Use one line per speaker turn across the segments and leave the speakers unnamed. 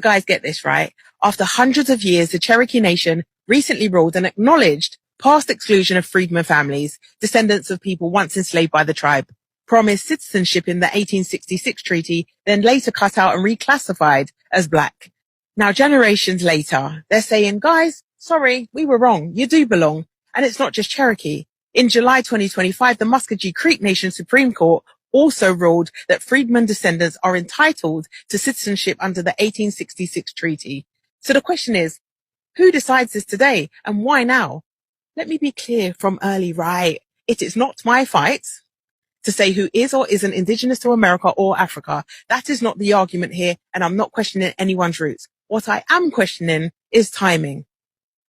So guys, get this right. After hundreds of years, the Cherokee Nation recently ruled and acknowledged past exclusion of freedmen families, descendants of people once enslaved by the tribe, promised citizenship in the 1866 treaty, then later cut out and reclassified as black. Now, generations later, they're saying, guys, sorry, we were wrong. You do belong. And it's not just Cherokee. In July 2025, the Muskogee Creek Nation Supreme Court also ruled that freedmen descendants are entitled to citizenship under the 1866 treaty. So the question is, who decides this today and why now? Let me be clear from early, right? It is not my fight to say who is or isn't indigenous to America or Africa. That is not the argument here, and I'm not questioning anyone's roots. What I am questioning is timing.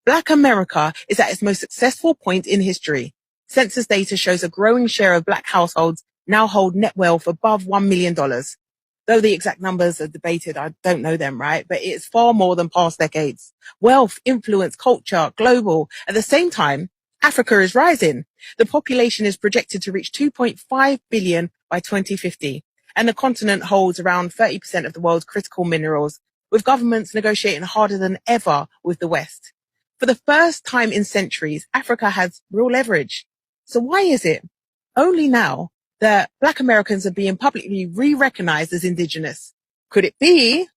Black America is at its most successful point in history. Census data shows a growing share of black households now hold net wealth above $1 million. Though the exact numbers are debated, I don't know them, right? But it's far more than past decades. Wealth, influence, culture, global. At the same time, Africa is rising. The population is projected to reach 2.5 billion by 2050. And the continent holds around 30% of the world's critical minerals, with governments negotiating harder than ever with the West. For the first time in centuries, Africa has real leverage. So why is it only now that Black Americans are being publicly re-recognized as indigenous? Could it be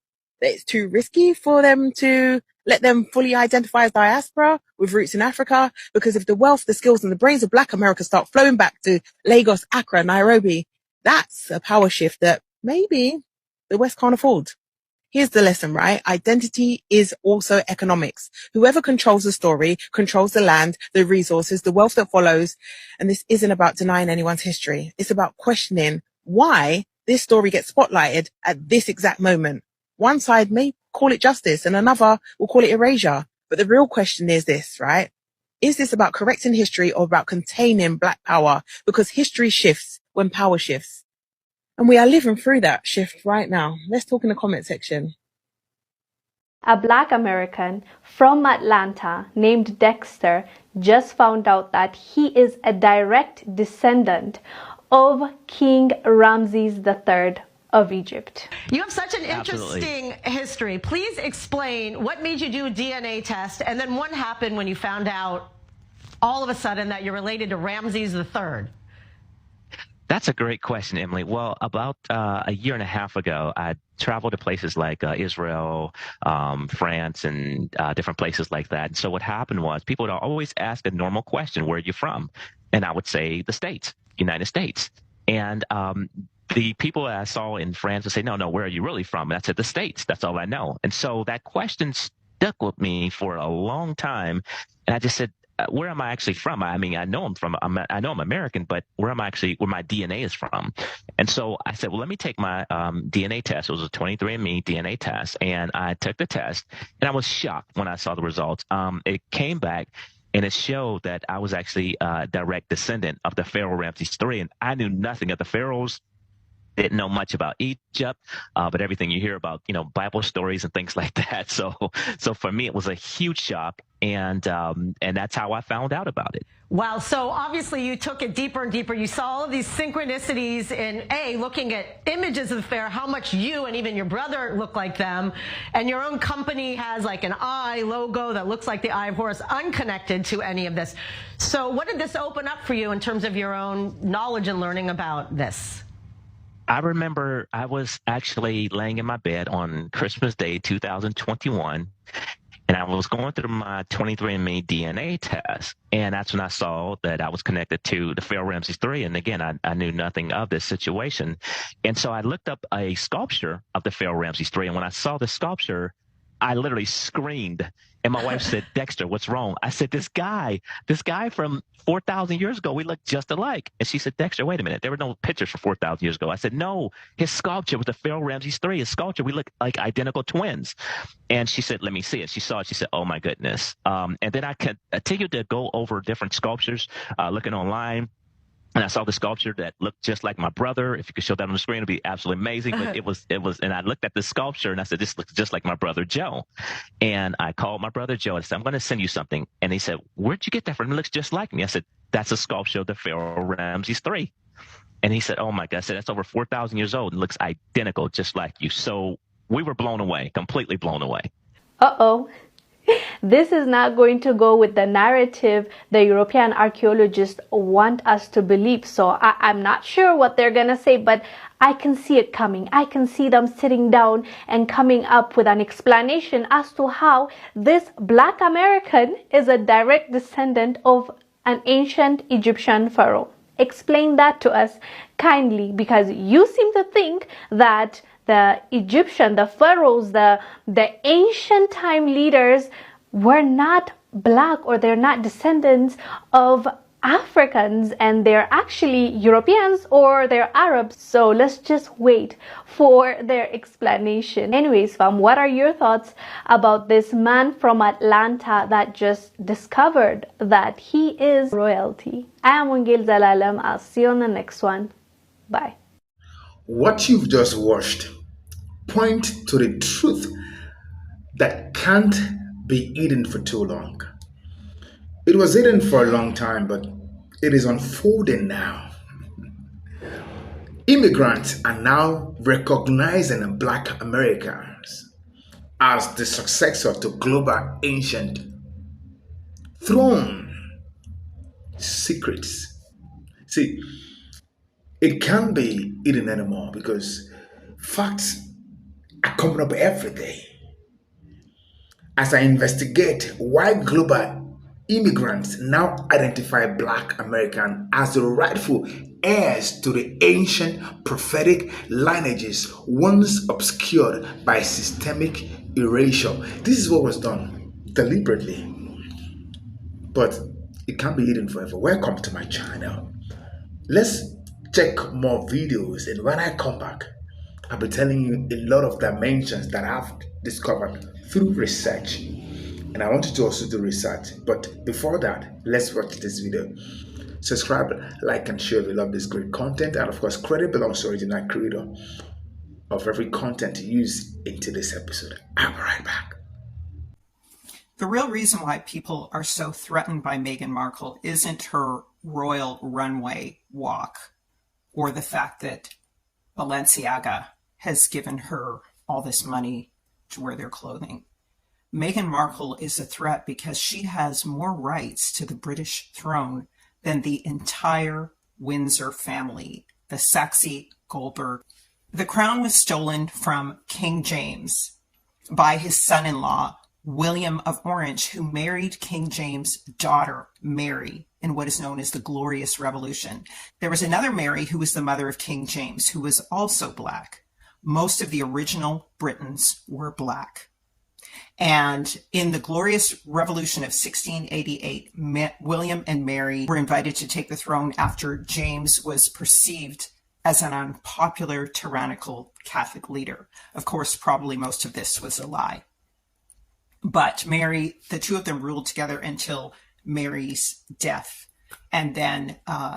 that it's too risky for them to let them fully identify as diaspora with roots in Africa? Because if the wealth, the skills, and the brains of Black America start flowing back to Lagos, Accra, Nairobi, that's a power shift that maybe the West can't afford. Here's the lesson, right? Identity is also economics. Whoever controls the story controls the land, the resources, the wealth that follows. And this isn't about denying anyone's history. It's about questioning why this story gets spotlighted at this exact moment. One side may call it justice and another will call it erasure. But the real question is this, right? Is this about correcting history or about containing Black power? Because history shifts when power shifts. And we are living through that shift right now. Let's talk in the comment section.
A Black American from Atlanta named Dexter just found out that he is a direct descendant of King Ramses III of Egypt.
You have such an interesting history. Please explain what made you do a DNA test, and then what happened when you found out all of a sudden that you're related to Ramses III?
That's a great question, Emily. Well, about a year and a half ago, I traveled to places like Israel, France, and different places like that. And so what happened was people would always ask a normal question, where are you from? And I would say the States, United States. And the people I saw in France would say, no, where are you really from? And I said, the States. That's all I know. And so that question stuck with me for a long time. And I just said, where am I actually from? I mean, I know I'm American, but where my DNA is from. And so I said, well, let me take my DNA test. It was a 23andMe DNA test. And I took the test and I was shocked when I saw the results. It came back and it showed that I was actually a direct descendant of the Pharaoh Ramses III. And I knew nothing of the pharaohs. Didn't know much about Egypt, but everything you hear about, Bible stories and things like that. So for me, it was a huge shock, and that's how I found out about it.
Wow. So obviously you took it deeper and deeper. You saw all of these synchronicities in looking at images of the pharaoh, how much you and even your brother look like them, and your own company has like an eye logo that looks like the Eye of Horus, unconnected to any of this. So what did this open up for you in terms of your own knowledge and learning about this?
I remember I was actually laying in my bed on Christmas Day, 2021, and I was going through my 23andMe DNA test, and that's when I saw that I was connected to the Pharaoh Ramses III. And again, I knew nothing of this situation. And so I looked up a sculpture of the Pharaoh Ramses III, and when I saw the sculpture, I literally screamed. And my wife said, Dexter, what's wrong? I said, this guy from 4,000 years ago, we look just alike. And she said, Dexter, wait a minute. There were no pictures from 4,000 years ago. I said, no, his sculpture was the Pharaoh Ramses III. His sculpture, we look like identical twins. And she said, let me see it. She saw it. She said, oh, my goodness. And then I continued to go over different sculptures, looking online. And I saw the sculpture that looked just like my brother. If you could show that on the screen, it'd be absolutely amazing. But it was, and I looked at the sculpture and I said, this looks just like my brother, Joe. And I called my brother, Joe, and I said, I'm going to send you something. And he said, where'd you get that from? It looks just like me. I said, that's a sculpture of the Pharaoh Ramses III. And he said, oh my God. I said, that's over 4,000 years old and looks identical, just like you. So We were blown away, completely blown away.
Uh-oh. This is not going to go with the narrative the European archaeologists want us to believe. So I'm not sure what they're going to say, but I can see it coming. I can see them sitting down and coming up with an explanation as to how this Black American is a direct descendant of an ancient Egyptian pharaoh. Explain that to us kindly, because you seem to think that the Egyptian, the pharaohs, the ancient time leaders were not black, or they're not descendants of Africans, and they're actually Europeans or they're Arabs. So let's just wait for their explanation. Anyways, fam, what are your thoughts about this man from Atlanta that just discovered that he is royalty? I am Wangel Zalalam. I'll see you on the next one. Bye.
What you've just watched point to the truth that can't be hidden for too long. It was hidden for a long time, but it is unfolding now. Immigrants are now recognizing Black Americans as the successor to global ancient throne secrets. See, it can't be hidden anymore because facts are coming up every day. As I investigate why global immigrants now identify Black American as the rightful heirs to the ancient prophetic lineages once obscured by systemic erasure. This is what was done deliberately, but it can't be hidden forever. Welcome to my channel. Let's check more videos, and when I come back, I'll be telling you a lot of dimensions that I've discovered through research. And I want you to also do research. But before that, let's watch this video. Subscribe, like, and share if you love this great content. And of course, credit belongs to the original creator of every content used into this episode. I'll be right back.
The real reason why people are so threatened by Meghan Markle isn't her royal runway walk or the fact that Balenciaga has given her all this money to wear their clothing. Meghan Markle is a threat because she has more rights to the British throne than the entire Windsor family, the Saxe-Goldberg. The crown was stolen from King James by his son-in-law, William of Orange, who married King James' daughter, Mary, in what is known as the Glorious Revolution. There was another Mary who was the mother of King James, who was also Black. Most of the original Britons were Black. And in the Glorious Revolution of 1688, William and Mary were invited to take the throne after James was perceived as an unpopular, tyrannical Catholic leader. Of course, probably most of this was a lie. But Mary, the two of them ruled together until Mary's death. And then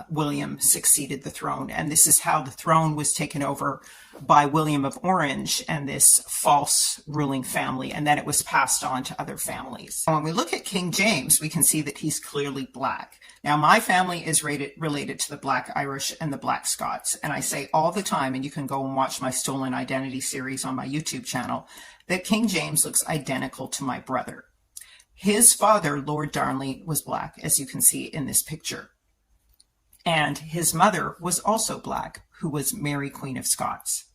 William succeeded the throne. And this is how the throne was taken over by William of Orange and this false ruling family. And then it was passed on to other families. When we look at King James, we can see that he's clearly Black. Now, my family is related to the Black Irish and the Black Scots. And I say all the time, and you can go and watch my Stolen Identity series on my YouTube channel, that King James looks identical to my brother. His father, Lord Darnley, was Black, as you can see in this picture. And his mother was also Black, who was Mary, Queen of Scots.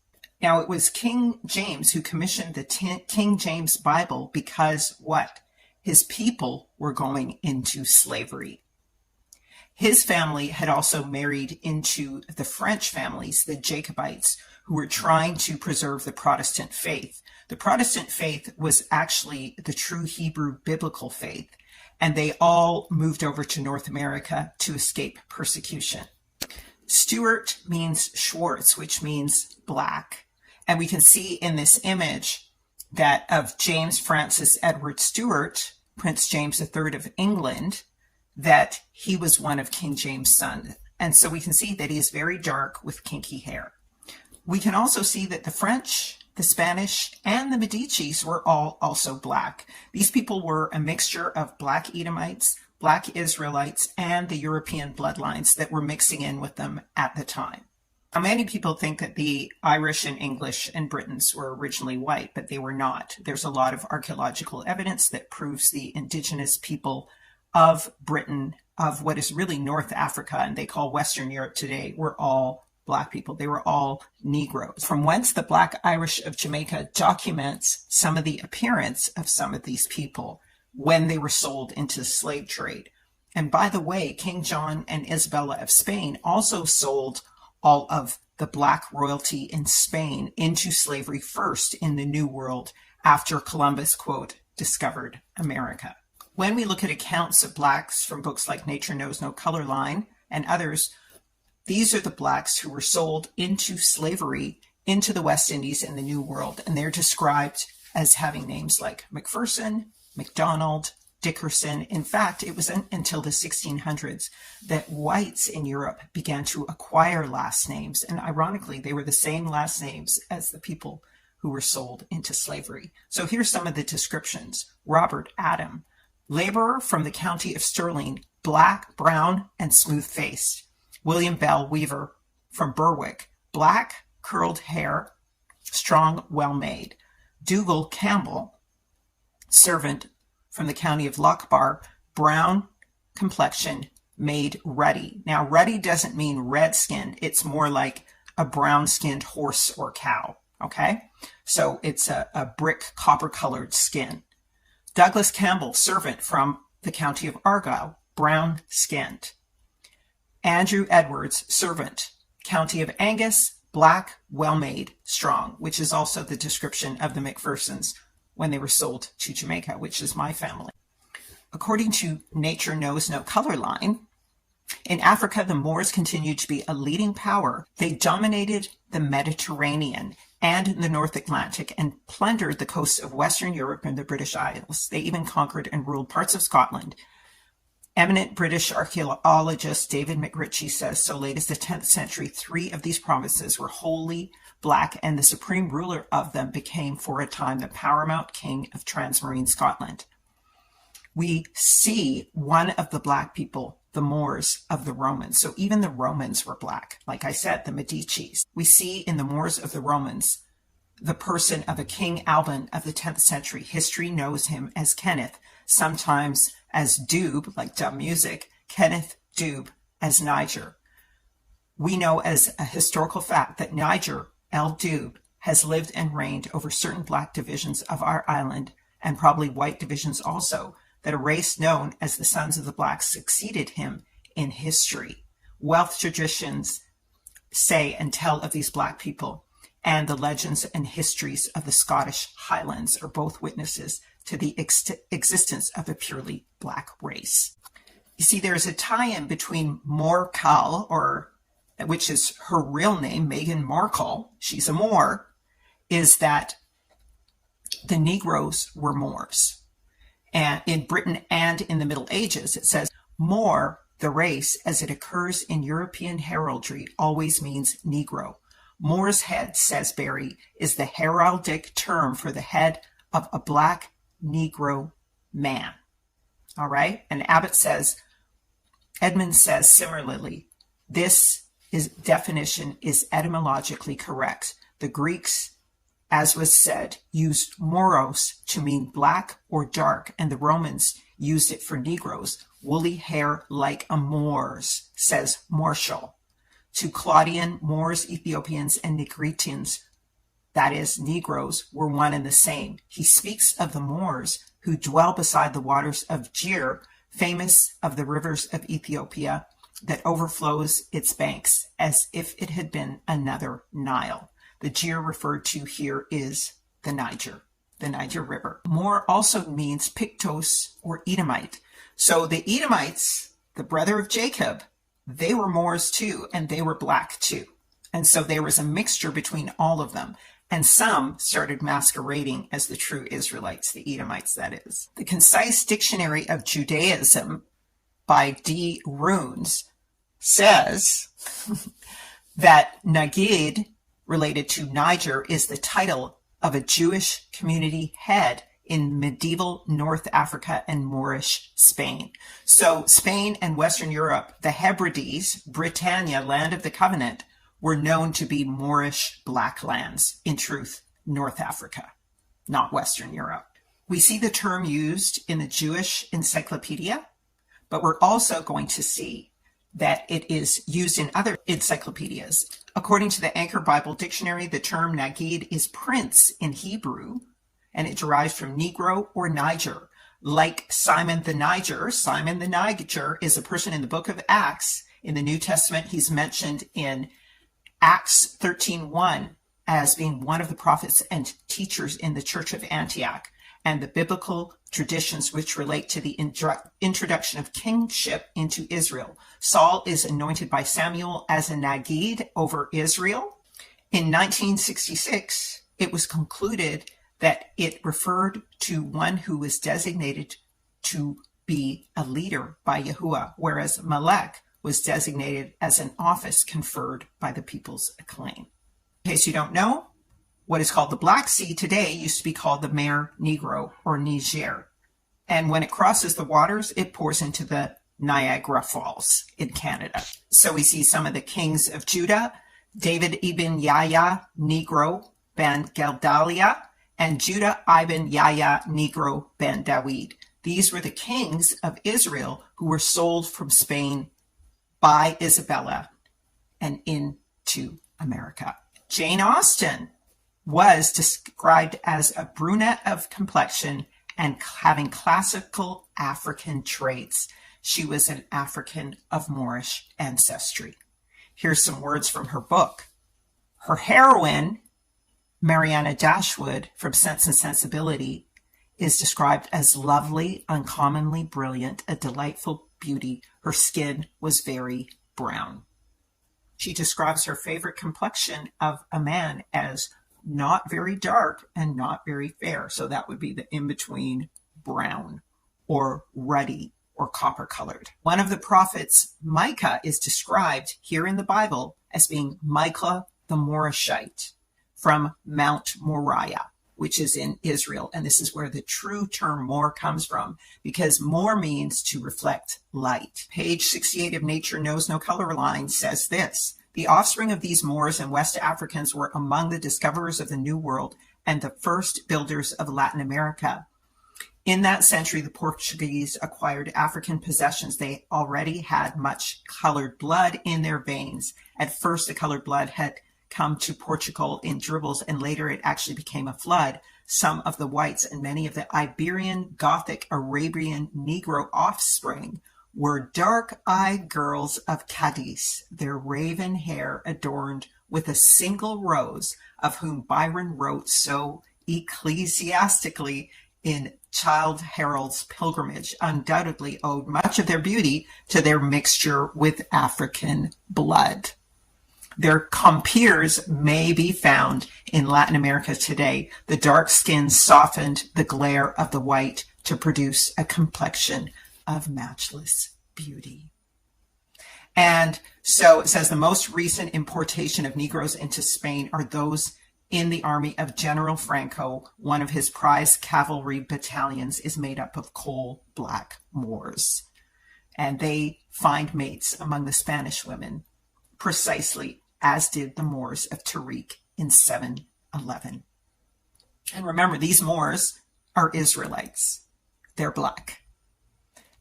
Now, it was King James who commissioned the King James Bible because what? His people were going into slavery. His family had also married into the French families, the Jacobites, who were trying to preserve the Protestant faith. The Protestant faith was actually the true Hebrew biblical faith, and they all moved over to North America to escape persecution. Stuart means Schwartz, which means Black. And we can see in this image that of James Francis Edward Stuart, Prince James III of England, that he was one of King James' sons. And so we can see that he is very dark with kinky hair. We can also see that the French, the Spanish, and the Medicis were all also Black. These people were a mixture of Black Edomites, Black Israelites, and the European bloodlines that were mixing in with them at the time. Now, many people think that the Irish and English and Britons were originally white, but they were not. There's a lot of archaeological evidence that proves the indigenous people of Britain, of what is really North Africa, and they call Western Europe today, were all Black people. They were all Negroes. From whence the Black Irish of Jamaica documents some of the appearance of some of these people when they were sold into the slave trade. And by the way, King John and Isabella of Spain also sold all of the Black royalty in Spain into slavery first in the New World after Columbus, quote, discovered America. When we look at accounts of Blacks from books like Nature Knows No Color Line and others, these are the Blacks who were sold into slavery into the West Indies in the New World, and they're described as having names like McPherson, McDonald, Dickerson. In fact, it was until the 1600s that whites in Europe began to acquire last names. And ironically, they were the same last names as the people who were sold into slavery. So here's some of the descriptions. Robert Adam, laborer from the county of Stirling, black, brown, and smooth-faced. William Bell Weaver from Berwick, black, curled hair, strong, well-made. Dougal Campbell, servant from the county of Lochbar, brown complexion, made ruddy. Now, ruddy doesn't mean red-skinned. It's more like a brown-skinned horse or cow, okay? So it's a brick copper-colored skin. Douglas Campbell, servant from the county of Argyll, brown-skinned. Andrew Edwards, servant, county of Angus, black, well-made, strong, which is also the description of the McPhersons when they were sold to Jamaica, which is my family. According to Nature Knows No Color Line, in Africa, the Moors continued to be a leading power. They dominated the Mediterranean and the North Atlantic and plundered the coasts of Western Europe and the British Isles. They even conquered and ruled parts of Scotland. Eminent British archaeologist David McRitchie says, so late as the 10th century, 3 of these provinces were wholly Black, and the supreme ruler of them became for a time the paramount king of transmarine Scotland. We see one of the Black people, the Moors of the Romans. So even the Romans were Black. Like I said, the Medicis. We see in the Moors of the Romans the person of a King Alban of the 10th century. History knows him as Kenneth, sometimes as Doob, like dumb music, Kenneth Doob as Niger. We know as a historical fact that Niger El Doob has lived and reigned over certain Black divisions of our island, and probably white divisions also, that a race known as the Sons of the Blacks succeeded him in history. Wealth traditions say and tell of these Black people, and the legends and histories of the Scottish Highlands are both witnesses to the existence of a purely Black race. You see, there's a tie-in between Moor Cal, which is her real name, Meghan Markle, she's a Moor, is that the Negroes were Moors. And in Britain and in the Middle Ages, it says Moor, the race, as it occurs in European heraldry, always means Negro. Moor's head, says Barry, is the heraldic term for the head of a Black Negro man. All right? And Edmund says similarly, this definition is etymologically correct. The Greeks, as was said, used moros to mean black or dark, and the Romans used it for Negroes, woolly hair like a Moor's, says Marshall. To Claudian, Moors, Ethiopians, and Negritans, that is, Negroes, were one and the same. He speaks of the Moors who dwell beside the waters of Jir, famous of the rivers of Ethiopia, that overflows its banks as if it had been another Nile. The Jir referred to here is the Niger River. Moor also means Pictos or Edomite. So the Edomites, the brother of Jacob, they were Moors too, and they were Black too. And so there was a mixture between all of them. And some started masquerading as the true Israelites, the Edomites, that is. The Concise Dictionary of Judaism by D. Runes says that Nagid, related to Niger, is the title of a Jewish community head in medieval North Africa and Moorish Spain. So Spain and Western Europe, the Hebrides, Britannia, land of the covenant, were known to be Moorish black lands, in truth, North Africa, not Western Europe. We see the term used in the Jewish Encyclopedia, but we're also going to see that it is used in other encyclopedias. According to the Anchor Bible Dictionary, the term Nagid is prince in Hebrew, and it derives from Negro or Niger. Like Simon the Niger is a person in the book of Acts. In the New Testament, he's mentioned in Acts 13:1 as being one of the prophets and teachers in the church of Antioch. And the biblical traditions which relate to the introduction of kingship into Israel. Saul is anointed by Samuel as a Nagid over Israel. In 1966, it was concluded that it referred to one who was designated to be a leader by Yahuwah, whereas Melech was designated as an office conferred by the people's acclaim. In case you don't know, what is called the Black Sea today used to be called the Mer Negro or Niger. And when it crosses the waters, it pours into the Niagara Falls in Canada. So we see some of the kings of Judah, David ibn Yahya Negro ben Gedalia, and Judah ibn Yahya Negro ben Dawid. These were the kings of Israel who were sold from Spain by Isabella and into America. Jane Austen was described as a brunette of complexion and having classical African traits. She was an African of Moorish ancestry. Here's some words from her book. Her heroine, Mariana Dashwood from Sense and Sensibility, is described as lovely, uncommonly brilliant, a delightful beauty. Her skin was very brown. She describes her favorite complexion of a man as not very dark and not very fair. So that would be the in-between brown or ruddy or copper colored. One of the prophets, Micah, is described here in the Bible as being Micah the Morishite from Mount Moriah, which is in Israel. And this is where the true term Moor comes from, because Moor means to reflect light. Page 68 of Nature Knows No Color Line says this: the offspring of these Moors and West Africans were among the discoverers of the New World and the first builders of Latin America. In that century, the Portuguese acquired African possessions. They already had much colored blood in their veins. At first, the colored blood had come to Portugal in dribbles, and later it actually became a flood. Some of the whites and many of the Iberian, Gothic, Arabian, Negro offspring were dark-eyed girls of Cadiz, their raven hair adorned with a single rose, of whom Byron wrote so ecclesiastically in Childe Harold's Pilgrimage, undoubtedly owed much of their beauty to their mixture with African blood. Their compeers may be found in Latin America today. The dark skin softened the glare of the white to produce a complexion of matchless beauty. And so it says the most recent importation of Negroes into Spain are those in the army of General Franco. One of his prize cavalry battalions is made up of coal-black Moors. And they find mates among the Spanish women, precisely as did the Moors of Tariq in 711. And remember, these Moors are Israelites. They're black.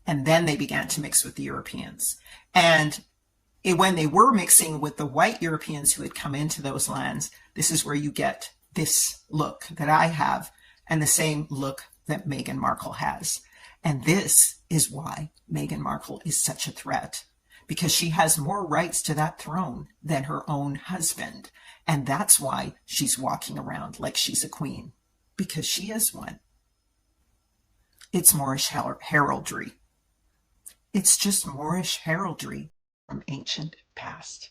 And then they began to mix with the Europeans. And when they were mixing with the white Europeans who had come into those lands, this is where you get this look that I have and the same look that Meghan Markle has. And this is why Meghan Markle is such a threat, because she has more rights to that throne than her own husband. And that's why she's walking around like she's a queen, because she is one. It's Moorish heraldry. It's just Moorish heraldry from ancient past.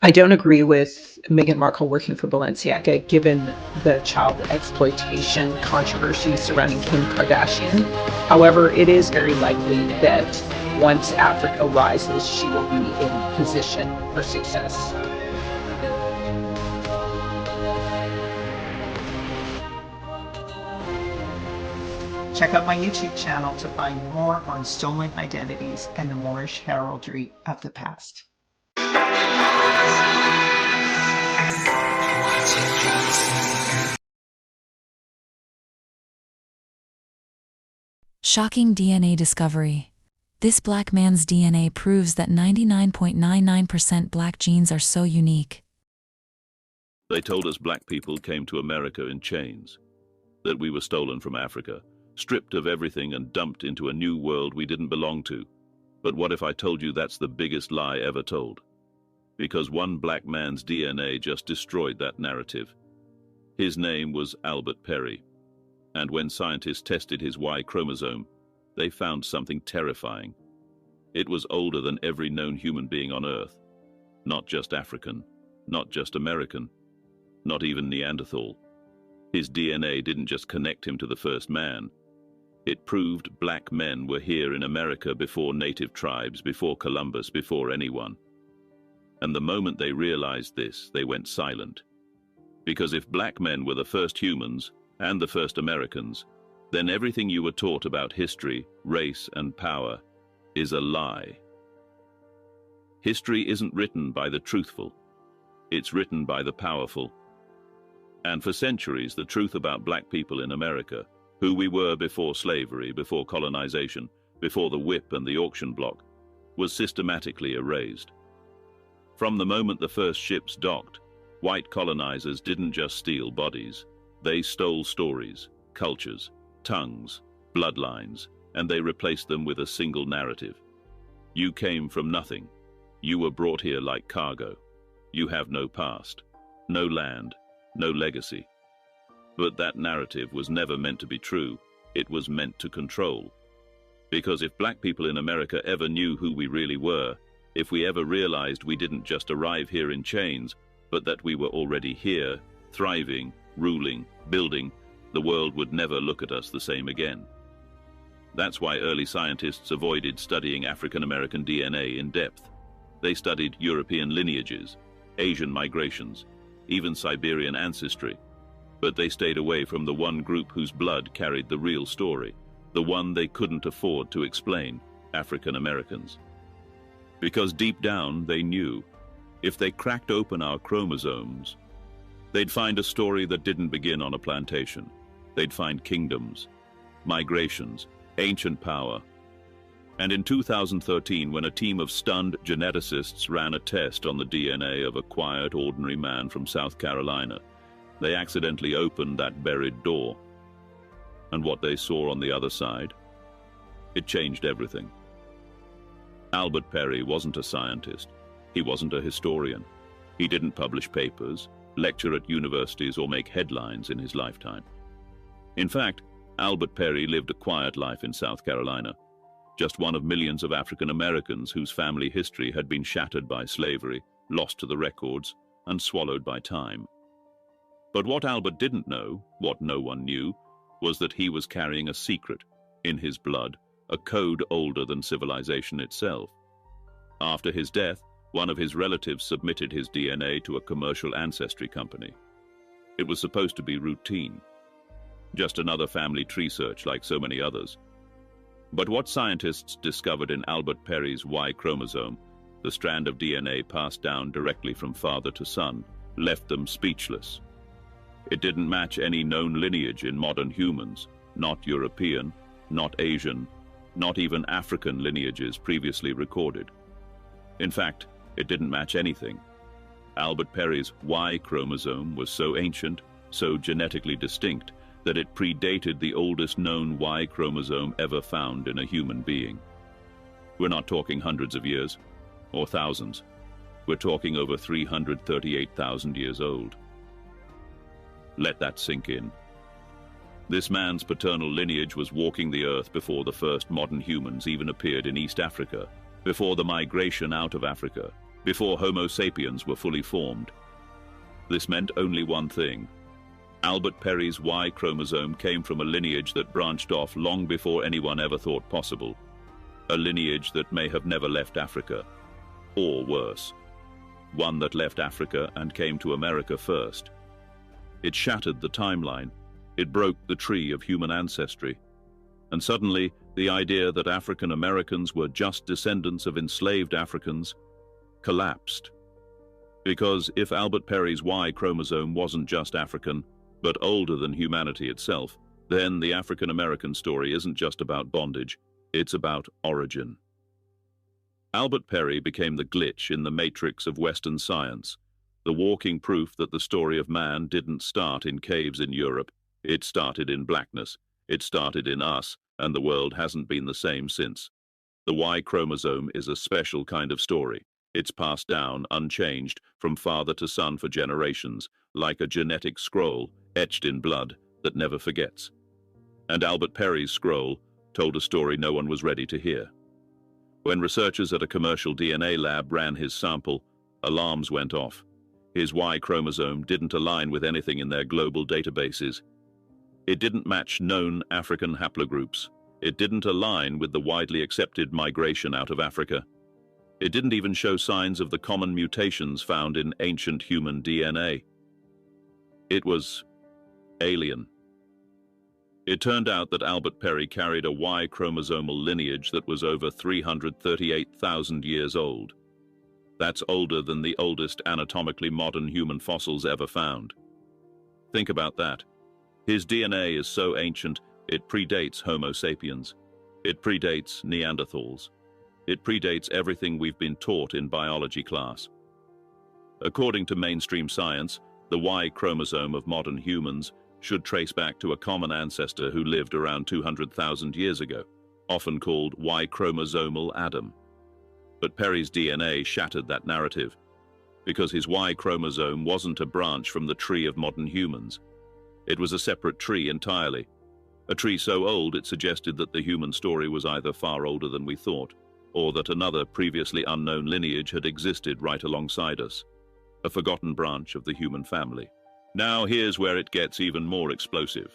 I don't agree with Meghan Markle working for Balenciaga, given the child exploitation controversy surrounding Kim Kardashian. However, it is very likely that once Africa rises, she will be in position for success.
Check out my YouTube channel to find more on stolen identities and the Moorish heraldry of the past.
Shocking DNA discovery. This black man's DNA proves that 99.99% black genes are so unique.
They told us black people came to America in chains, that we were stolen from Africa, stripped of everything and dumped into a new world we didn't belong to. But what if I told you that's the biggest lie ever told? Because one black man's DNA just destroyed that narrative. His name was Albert Perry. And when scientists tested his Y chromosome, they found something terrifying. It was older than every known human being on Earth. Not just African, not just American, not even Neanderthal. His DNA didn't just connect him to the first man. It proved black men were here in America before native tribes, before Columbus, before anyone. And the moment they realized this, they went silent. Because if black men were the first humans, and the first Americans, then everything you were taught about history, race, and power is a lie. History isn't written by the truthful. It's written by the powerful. And for centuries, the truth about black people in America, who we were before slavery, before colonization, before the whip and the auction block, was systematically erased. From the moment the first ships docked, white colonizers didn't just steal bodies. They stole stories, cultures, tongues, bloodlines, and they replaced them with a single narrative. You came from nothing. You were brought here like cargo. You have no past, no land, no legacy. But that narrative was never meant to be true. It was meant to control. Because if black people in America ever knew who we really were, if we ever realized we didn't just arrive here in chains, but that we were already here, thriving, ruling, building, the world would never look at us the same again. That's why early scientists avoided studying African American DNA in depth. They studied European lineages, Asian migrations, even Siberian ancestry. But they stayed away from the one group whose blood carried the real story, the one they couldn't afford to explain, African Americans. Because deep down they knew, if they cracked open our chromosomes, they'd find a story that didn't begin on a plantation. They'd find kingdoms, migrations, ancient power. And in 2013, when a team of stunned geneticists ran a test on the DNA of a quiet, ordinary man from South Carolina, they accidentally opened that buried door. And what they saw on the other side? It changed everything. Albert Perry wasn't a scientist. He wasn't a historian. He didn't publish papers, lecture at universities, or make headlines in his lifetime. In fact, Albert Perry lived a quiet life in South Carolina, just one of millions of African Americans whose family history had been shattered by slavery, lost to the records, and swallowed by time. But what Albert didn't know, what no one knew, was that he was carrying a secret in his blood, a code older than civilization itself. After his death, one of his relatives submitted his DNA to a commercial ancestry company. It was supposed to be routine, just another family tree search like so many others. But what scientists discovered in Albert Perry's Y chromosome, the strand of DNA passed down directly from father to son, left them speechless. It didn't match any known lineage in modern humans, not European, not Asian, not even African lineages previously recorded. In fact, it didn't match anything. Albert Perry's Y chromosome was so ancient, so genetically distinct, that it predated the oldest known Y chromosome ever found in a human being. We're not talking hundreds of years, or thousands. We're talking over 338,000 years old. Let that sink in. This man's paternal lineage was walking the earth before the first modern humans even appeared in East Africa, before the migration out of Africa, before Homo sapiens were fully formed. This meant only one thing. Albert Perry's Y chromosome came from a lineage that branched off long before anyone ever thought possible. A lineage that may have never left Africa, or worse, one that left Africa and came to America first. It shattered the timeline. It broke the tree of human ancestry. And suddenly, the idea that African Americans were just descendants of enslaved Africans collapsed. Because if Albert Perry's Y chromosome wasn't just African, but older than humanity itself, then the African-American story isn't just about bondage, it's about origin. Albert Perry became the glitch in the matrix of Western science, the walking proof that the story of man didn't start in caves in Europe. It started in blackness. It started in us, and the world hasn't been the same since. The Y chromosome is a special kind of story. It's passed down, unchanged, from father to son for generations, like a genetic scroll etched in blood that never forgets. And Albert Perry's scroll told a story no one was ready to hear. When researchers at a commercial DNA lab ran his sample, alarms went off. His Y chromosome didn't align with anything in their global databases. It didn't match known African haplogroups. It didn't align with the widely accepted migration out of Africa. It didn't even show signs of the common mutations found in ancient human DNA. It was alien. It turned out that Albert Perry carried a Y chromosomal lineage that was over 338,000 years old. That's older than the oldest anatomically modern human fossils ever found. Think about that. His DNA is so ancient, it predates Homo sapiens. It predates Neanderthals. It predates everything we've been taught in biology class. According to mainstream science, the Y chromosome of modern humans should trace back to a common ancestor who lived around 200,000 years ago, often called Y chromosomal Adam. But Perry's DNA shattered that narrative, because his Y chromosome wasn't a branch from the tree of modern humans. It was a separate tree entirely, a tree so old it suggested that the human story was either far older than we thought, or that another previously unknown lineage had existed right alongside us, a forgotten branch of the human family. Now here's where it gets even more explosive.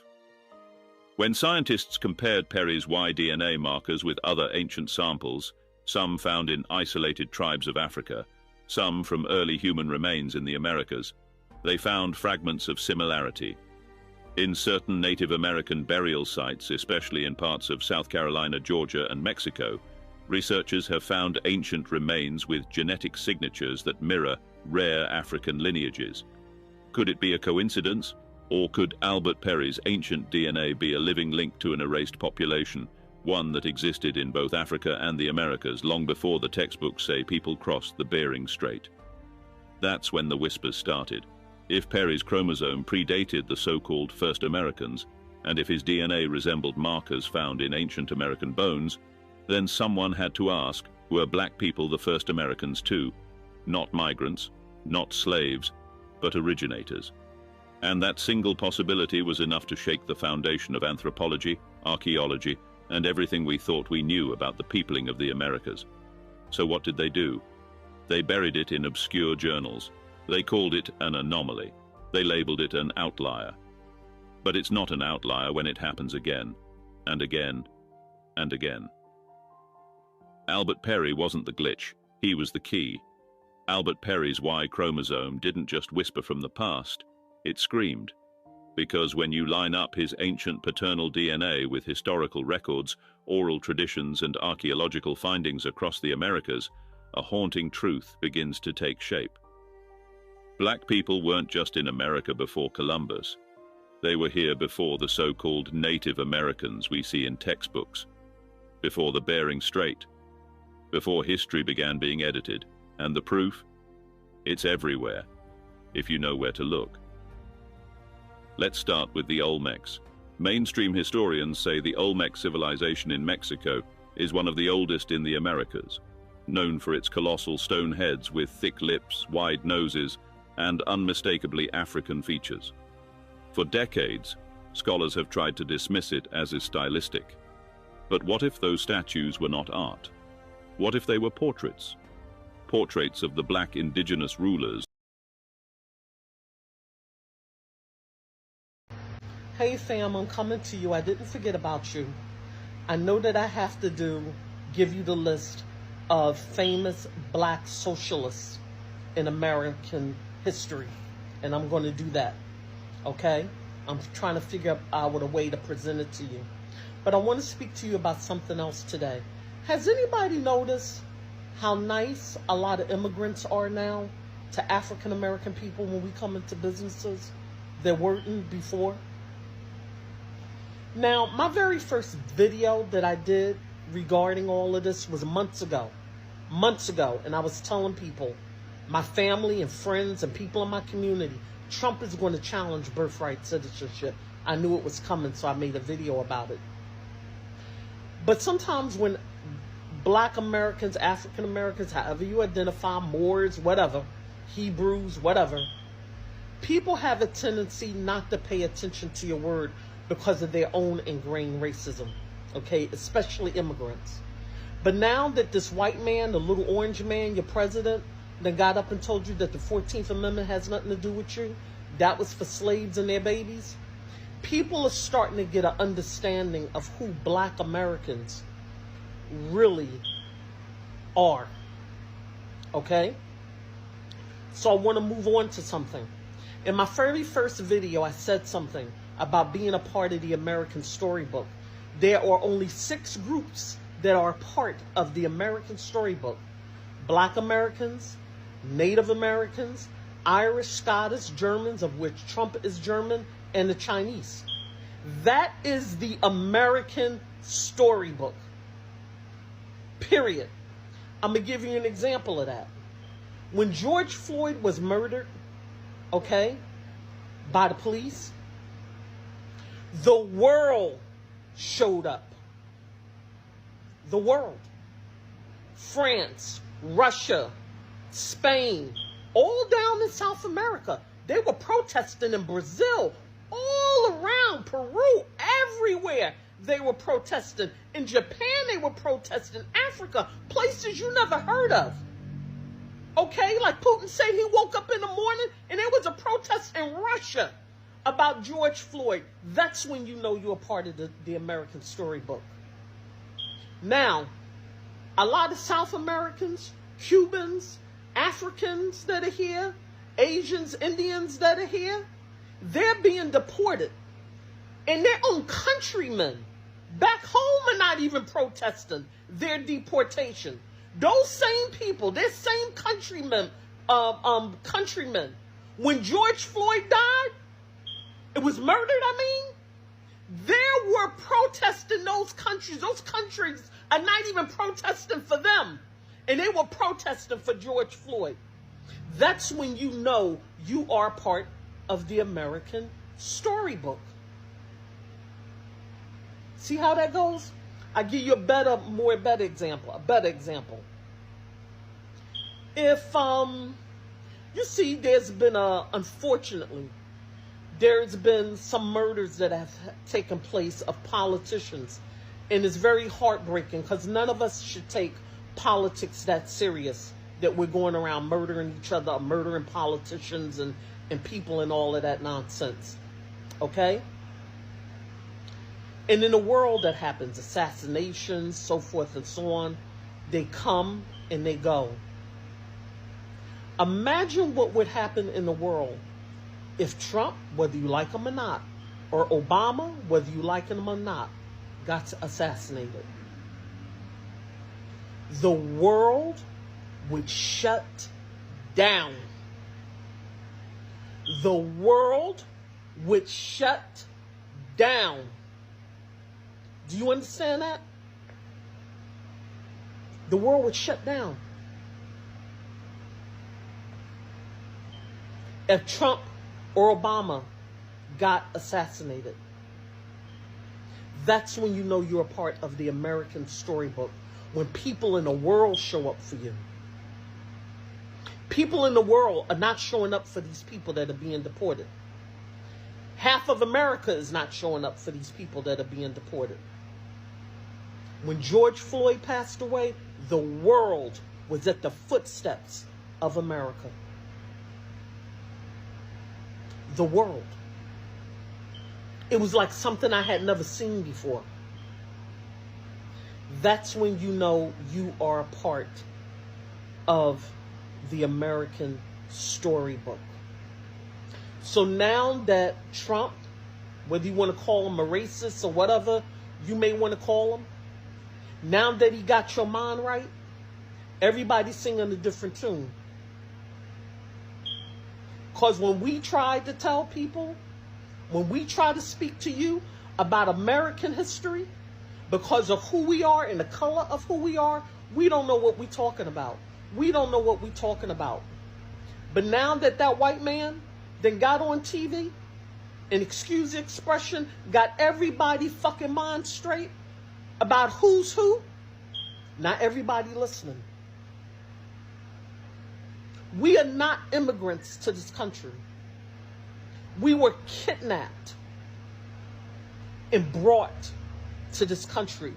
When scientists compared Perry's Y DNA markers with other ancient samples, some found in isolated tribes of Africa, some from early human remains in the Americas, they found fragments of similarity. In certain Native American burial sites, especially in parts of South Carolina, Georgia, and Mexico, researchers have found ancient remains with genetic signatures that mirror rare African lineages. Could it be a coincidence? Or could Albert Perry's ancient DNA be a living link to an erased population, one that existed in both Africa and the Americas long before the textbooks say people crossed the Bering Strait? That's when the whispers started. If Perry's chromosome predated the so-called first Americans, and if his DNA resembled markers found in ancient American bones, then someone had to ask, were black people the first Americans too? Not migrants, not slaves, but originators. And that single possibility was enough to shake the foundation of anthropology, archaeology, and everything we thought we knew about the peopling of the Americas. So what did they do? They buried it in obscure journals. They called it an anomaly. They labeled it an outlier. But it's not an outlier when it happens again, and again, and again. Albert Perry wasn't the glitch. He was the key. Albert Perry's Y chromosome didn't just whisper from the past, it screamed. Because when you line up his ancient paternal DNA with historical records, oral traditions, and archaeological findings across the Americas, a haunting truth begins to take shape. Black people weren't just in America before Columbus. They were here before the so-called Native Americans we see in textbooks, before the Bering Strait, before history began being edited. And the proof? It's everywhere, if you know where to look. Let's start with the Olmecs. Mainstream historians say the Olmec civilization in Mexico is one of the oldest in the Americas, known for its colossal stone heads with thick lips, wide noses, and unmistakably African features. For decades, scholars have tried to dismiss it as is stylistic. But what if those statues were not art? What if they were portraits? Portraits of the black indigenous rulers.
Hey fam, I'm coming to you. I didn't forget about you. I know that I have to give you the list of famous black socialists in American history, and I'm going to do that, okay? I'm trying to figure out a way to present it to you. But I want to speak to you about something else today. Has anybody noticed how nice a lot of immigrants are now? to African American people when we come into businesses that weren't before? Now, my very first video that I did regarding all of this was months ago, and I was telling people, my family and friends and people in my community, Trump is going to challenge birthright citizenship. I knew it was coming, so I made a video about it. But sometimes when Black Americans, African Americans, however you identify, Moors, whatever, Hebrews, whatever, people have a tendency not to pay attention to your word because of their own ingrained racism, okay, especially immigrants. But now that this white man, the little orange man, your president, then got up and told you that the 14th Amendment has nothing to do with you, that was for slaves and their babies, people are starting to get an understanding of who Black Americans really are, okay? So I want to move on to something. In my very first video, I said something about being a part of the American Storybook. There are only 6 groups that are part of the American Storybook: Black Americans, Native Americans, Irish, Scottish, Germans, of which Trump is German, and the Chinese. That is the American Storybook. Period. I'm going to give you an example of that. When George Floyd was murdered, okay, by the police, the world showed up. The world. France, Russia, Spain, all down in South America. They were protesting in Brazil, all around Peru, everywhere they were protesting. In Japan, they were protesting. Africa, places you never heard of. Okay, like Putin said, he woke up in the morning and there was a protest in Russia about George Floyd. That's when you know you're a part of the American Storybook. Now, a lot of South Americans, Cubans, Africans that are here, Asians, Indians that are here, they're being deported. And their own countrymen back home are not even protesting their deportation. Those same people, their same countrymen, when George Floyd died, it was murdered, I mean, there were protests in those countries. Those countries are not even protesting for them. And they were protesting for George Floyd. That's when you know you are part of the American Storybook. See how that goes? I give you a better example. If, you see, unfortunately, there's been some murders that have taken place of politicians. And it's very heartbreaking because none of us should take politics that serious, that we're going around murdering each other, murdering politicians and people and all of that nonsense. Okay? And in the world that happens, assassinations, so forth and so on, they come and they go. Imagine what would happen in the world if Trump, whether you like him or not, or Obama, whether you like him or not, got assassinated. The world would shut down. The world would shut down. Do you understand that? The world would shut down. If Trump or Obama got assassinated, that's when you know you're a part of the American Storybook. When people in the world show up for you. People in the world are not showing up for these people that are being deported. Half of America is not showing up for these people that are being deported. When George Floyd passed away, the world was at the footsteps of America. The world. It was like something I had never seen before. That's when you know you are a part of the American Storybook. So now that Trump, whether you want to call him a racist or whatever you may want to call him, now that he got your mind right, everybody's singing a different tune. Because when we try to tell people, when we try to speak to you about American history, because of who we are and the color of who we are, we don't know what we're talking about. We don't know what we're talking about. But now that that white man then got on TV, and excuse the expression, got everybody fucking mind straight about who's who, not everybody listening. We are not immigrants to this country. We were kidnapped and brought to this country.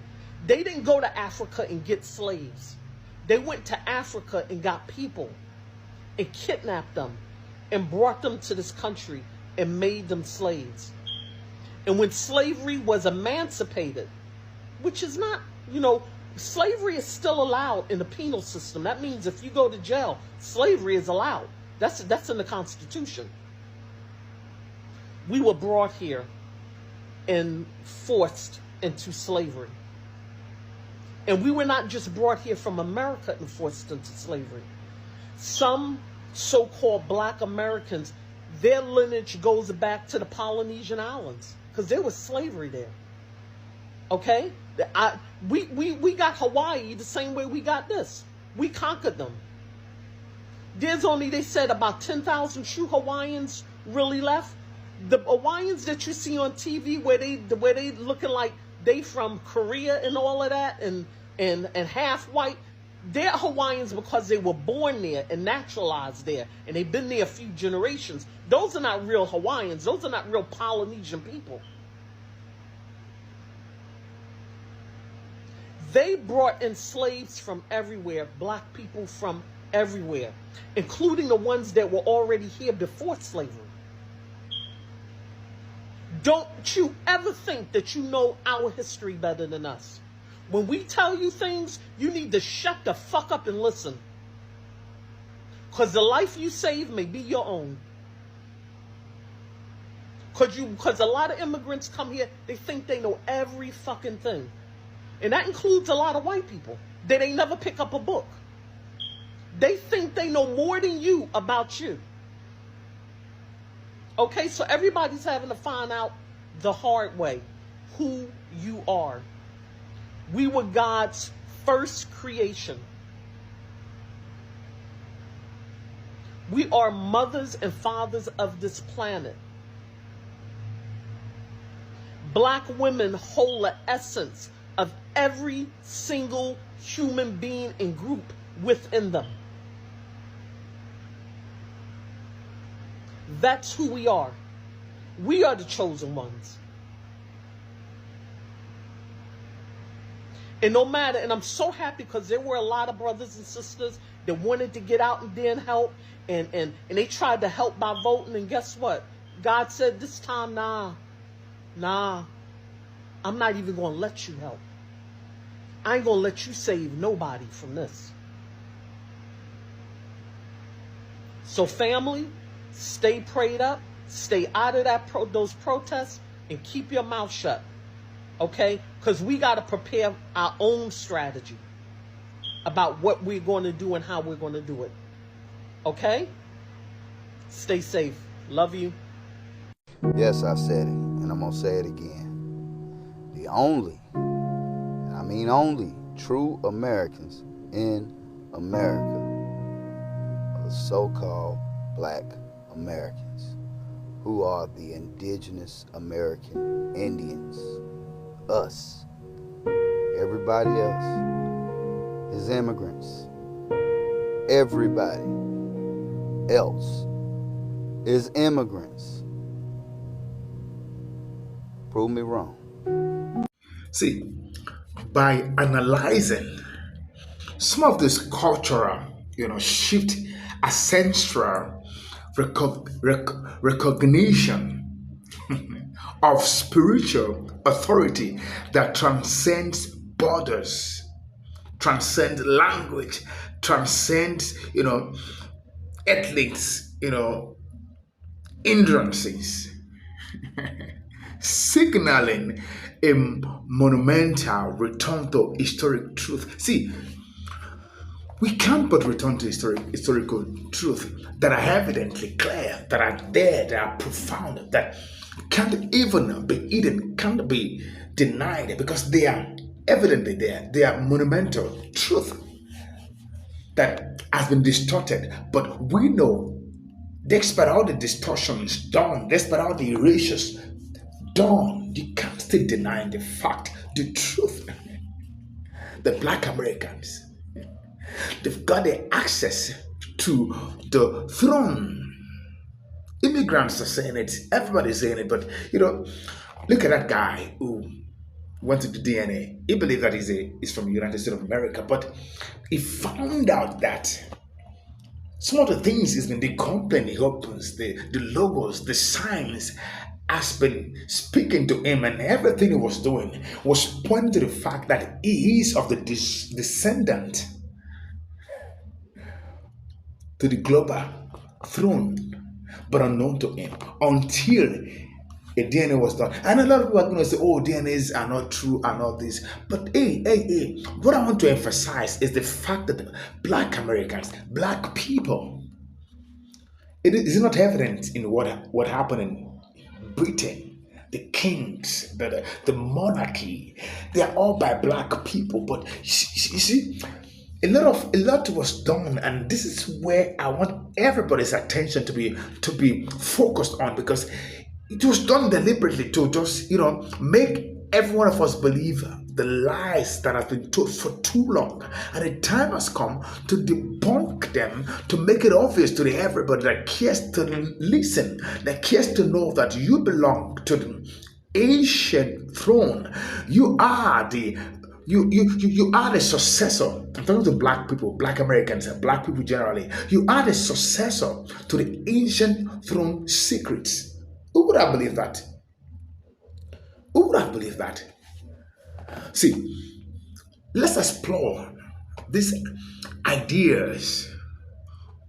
They didn't go to Africa and get slaves. They went to Africa and got people and kidnapped them and brought them to this country and made them slaves. And when slavery was emancipated, which is not, slavery is still allowed in the penal system. That means if you go to jail, slavery is allowed. That's in the Constitution. We were brought here and forced into slavery. And we were not just brought here from America and forced into slavery. Some so-called black Americans, their lineage goes back to the Polynesian Islands because there was slavery there. Okay? We got Hawaii the same way we got this. We conquered them. There's only, they said, about 10,000 true Hawaiians really left. The Hawaiians that you see on TV where they looking like they from Korea and all of that and half white, they're Hawaiians because they were born there and naturalized there and they've been there a few generations. Those are not real Hawaiians. Those are not real Polynesian people. They brought in slaves from everywhere, black people from everywhere, including the ones that were already here before slavery. Don't you ever think that you know our history better than us. When we tell you things, you need to shut the fuck up and listen. Because the life you save may be your own. Because a lot of immigrants come here, they think they know every fucking thing. And that includes a lot of white people. That they never pick up a book. They think they know more than you about you. Okay, so everybody's having to find out the hard way who you are. We were God's first creation. We are mothers and fathers of this planet. Black women hold the essence of every single human being and group within them. That's who we are. We are the chosen ones. And no matter, and I'm so happy because there were a lot of brothers and sisters that wanted to get out and then help, and they tried to help by voting, and guess what? God said this time, nah, I'm not even going to let you help. I ain't going to let you save nobody from this. So family, stay prayed up, stay out of those protests, and keep your mouth shut. Okay? Because we got to prepare our own strategy about what we're going to do and how we're going to do it. Okay? Stay safe. Love you.
Yes, I said it, and I'm going to say it again. The only, and I mean only, true Americans in America are the so-called black Americans, who are the indigenous American Indians. Us. Everybody else is immigrants. Everybody else is immigrants. Prove me wrong.
See, by analyzing some of this cultural, shift, ancestral recognition of spiritual authority that transcends borders, transcends language, transcends, ethnics, hindrances, signaling a monumental return to historic truth. See, We can't but return to historical truth that are evidently clear, that are there, that are profound, that can't even be hidden, can't be denied because they are evidently there. They are monumental truth that has been distorted. But we know, despite all the distortions done, despite all the erasures done, you can't still deny the fact, the truth. The black Americans, they've got the access to the throne. Immigrants are saying it, everybody's saying it, but look at that guy who went to the DNA. He believed that he's from the United States of America, but he found out that some of the things he's been, the company opens, the logos, the signs, has been speaking to him, and everything he was doing was pointing to the fact that he is of the descendant to the global throne, but unknown to him until a DNA was done. And a lot of people are going to say, oh, DNAs are not true and all this. But hey, what I want to emphasize is the fact that black Americans, black people, it is not evident in what happened in Britain. The kings, the monarchy, they are all by black people. But you see, a lot was done, and this is where I want everybody's attention to be focused on, because it was done deliberately to just make every one of us believe the lies that have been told for too long, and the time has come to debunk them, to make it obvious to everybody that cares to listen, that cares to know that you belong to the ancient throne. You are the successor. I'm talking to black people, black Americans, and black people generally. You are the successor to the ancient throne secrets. Who would have believed that? Who would have believed that? See, let's explore these ideas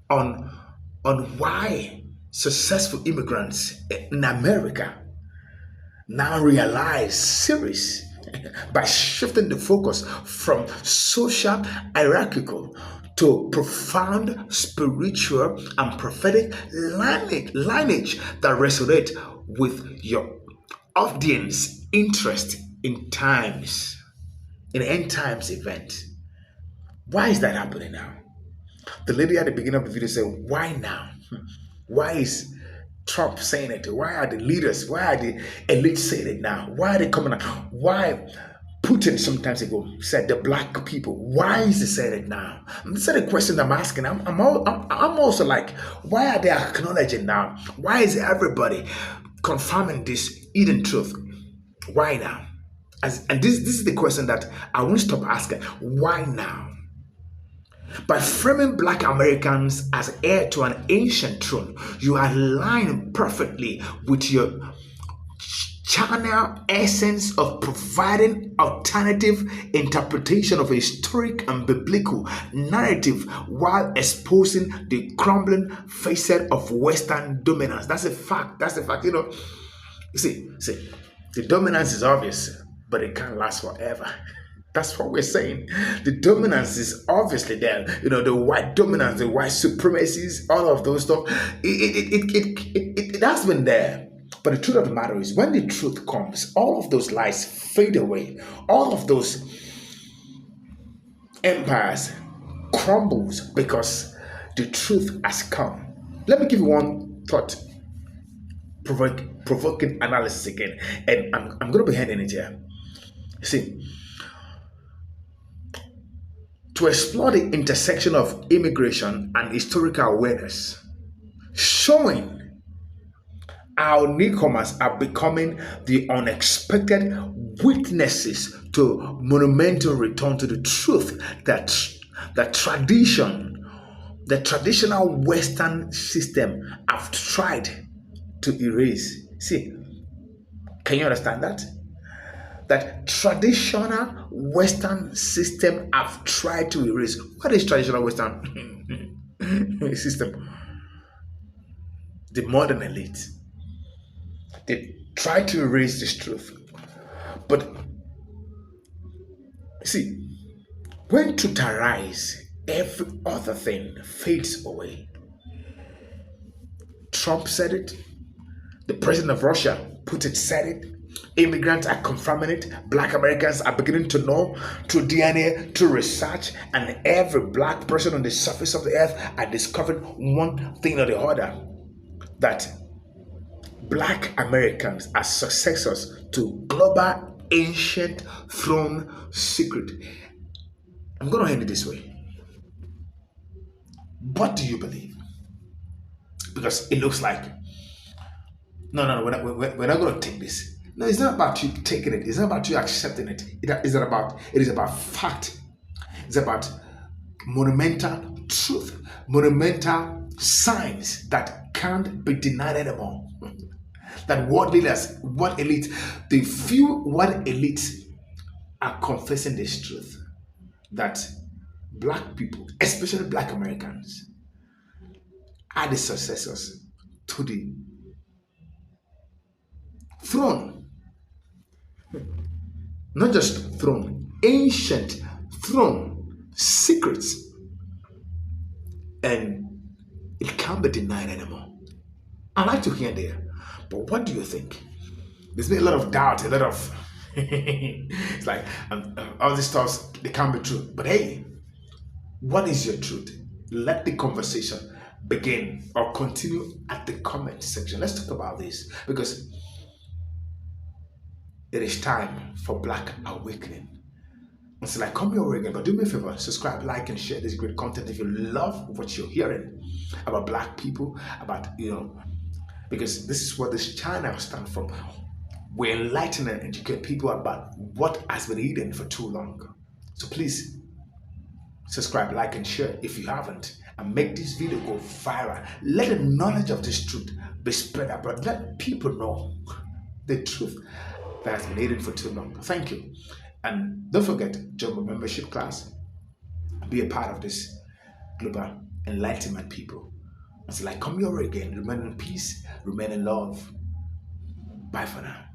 on why successful immigrants in America now realize series by shifting the focus from social hierarchical to profound spiritual and prophetic lineage that resonate with your audience interest in end times event. Why is that happening now? The lady at the beginning of the video said, why now? Why is Trump saying it? Why are the leaders, why are the elites saying it now? Why are they coming out? Why Putin sometimes ago said the black people? Why is he saying it now? These are the questions I'm asking. I'm also like, why are they acknowledging now? Why is everybody confirming this hidden truth? Why now? And this is the question that I won't stop asking. Why now? By framing black Americans as heir to an ancient throne, you align perfectly with your channel essence of providing alternative interpretation of a historic and biblical narrative while exposing the crumbling facet of Western dominance. That's a fact. That's a fact. You see, the dominance is obvious, but it can't last forever. That's what we're saying. The dominance is obviously there. The white dominance, the white supremacies, all of those stuff. It has been there. But the truth of the matter is, when the truth comes, all of those lies fade away. All of those empires crumbles because the truth has come. Let me give you one thought provoking analysis again, and I'm going to be handing it here. See, to explore the intersection of immigration and historical awareness, showing how newcomers are becoming the unexpected witnesses to monumental return to the truth that the traditional Western system have tried to erase. See, can you understand that? That traditional Western system have tried to erase. What is traditional Western system? The modern elite. They try to erase this truth. But see, when truth arise, every other thing fades away. Trump said it. The president of Russia said it. Immigrants are confirming it. Black Americans are beginning to know through DNA, through research, and every black person on the surface of the earth are discovering one thing or the other, that Black Americans are successors to global ancient throne secret. I'm going to end it this way. What do you believe? Because it looks like, no, we're not going to take this. No, it's not about you taking it. It's not about you accepting it. It is about fact. It's about monumental truth, monumental signs that can't be denied anymore. That world leaders, what elite, the few what elites are confessing this truth, that black people, especially black Americans, are the successors to the throne. Not just throne, ancient throne, secrets. And it can't be denied anymore. I like to hear there, but what do you think? There's been a lot of doubt, a lot of it's like all these stuff, they can't be true. But hey, what is your truth? Let the conversation begin or continue at the comment section. Let's talk about this, because it is time for Black Awakening. It's like, come your way again, but do me a favor, subscribe, like, and share this great content if you love what you're hearing about black people, about, because this is what this channel stands for. We enlighten and educate people about what has been hidden for too long. So please subscribe, like, and share if you haven't, and make this video go viral. Let the knowledge of this truth be spread abroad. Let people know the truth that has been hidden for too long. Thank you. And don't forget, join my membership class. Be a part of this global enlightenment people. It's like, come your way again. Remain in peace. Remain in love. Bye for now.